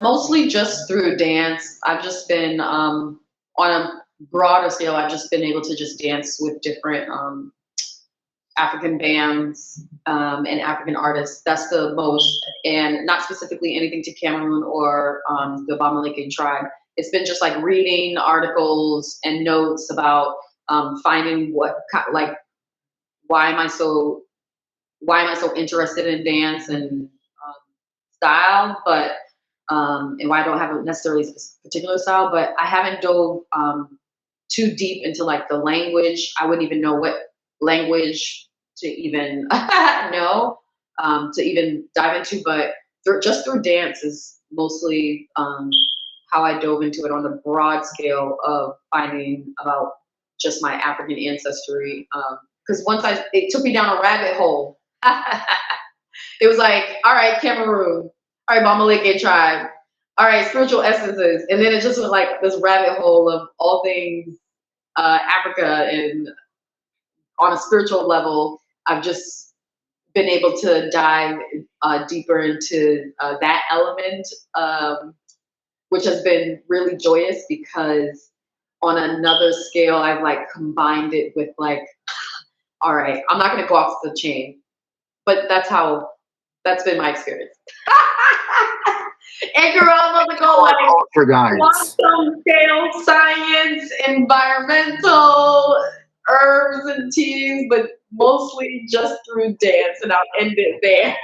Mostly just through dance. I've just been on a broader scale. I've just been able to just dance with different African bands and African artists. That's the most, and not specifically anything to Cameroon or the Bamileke tribe. It's been just like reading articles and notes about finding like why am I so interested in dance and style, but and why I don't have a necessarily particular style, but I haven't dove too deep into like the language. I wouldn't even know what language to even know to even dive into, but just through dance is mostly how I dove into it on the broad scale of finding about just my African ancestry. Because it took me down a rabbit hole. It was like, all right, Cameroon, all right, Mamaleke tribe, all right, spiritual essences, and then it just went like this rabbit hole of all things Africa, and on a spiritual level, I've just been able to dive deeper into that element, which has been really joyous because on another scale, I've like combined it with like, all right, I'm not going to go off the chain, but that's been my experience. Edgar Allan to go like Culture guides. quantum scale science, environmental, herbs and teas, but mostly just through dance, and I'll end it there.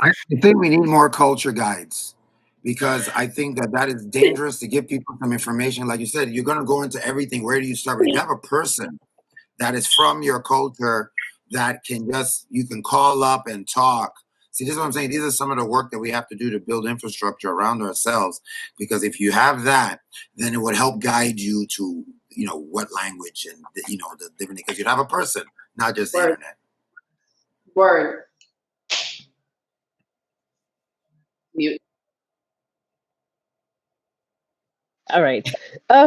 I think we need more culture guides because I think that that is dangerous to give people some information. Like you said, you're going to go into everything. Where do you start? But if you have a person that is from your culture that you can call up and talk. See, this is what I'm saying. These are some of the work that we have to do to build infrastructure around ourselves. Because if you have that, then it would help guide you to, what language and, the different, because you'd have a person, not just the Word, internet. word, mute. All right.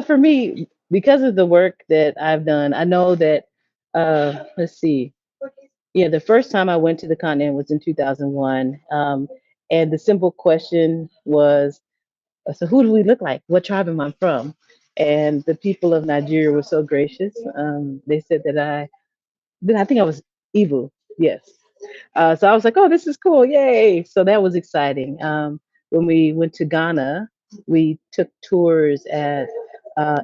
For me, because of the work that I've done, I know that, let's see, yeah, the first time I went to the continent was in 2001. And the simple question was, so who do we look like? What tribe am I from? And the people of Nigeria were so gracious. They said that I think I was Igbo. Yes. So I was like, oh, this is cool. Yay. So that was exciting. When we went to Ghana, we took tours at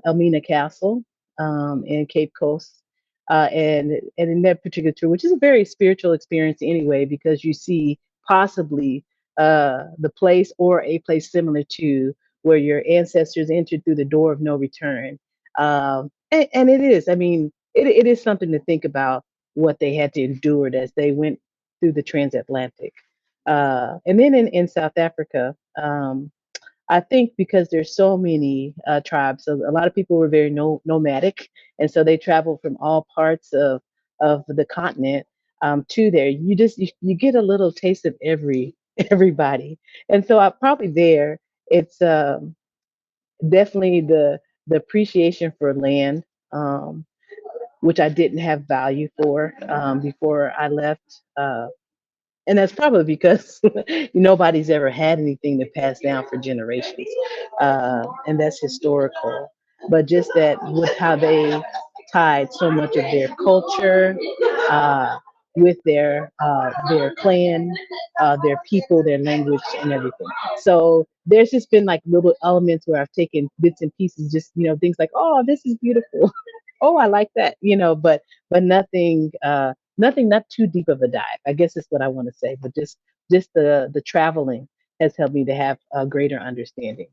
Elmina Castle in Cape Coast. And in that particular tour, which is a very spiritual experience anyway, because you see possibly the place or a place similar to where your ancestors entered through the door of no return. And it is, I mean, it is something to think about what they had to endure as they went through the transatlantic. And then in South Africa, I think because there's so many tribes, so a lot of people were very nomadic, and so they traveled from all parts of the continent to there. You get a little taste of everybody, and so I probably there. It's definitely the appreciation for land, um, which I didn't have value for before I left. And that's probably because nobody's ever had anything to pass down for generations, and that's historical. But just that with how they tied so much of their culture uh, with their clan, their people, their language, and everything. So there's just been like little elements where I've taken bits and pieces, just things like, oh, this is beautiful. Oh, I like that, but nothing. Nothing, not too deep of a dive. I guess is what I want to say. But just the traveling has helped me to have a greater understanding.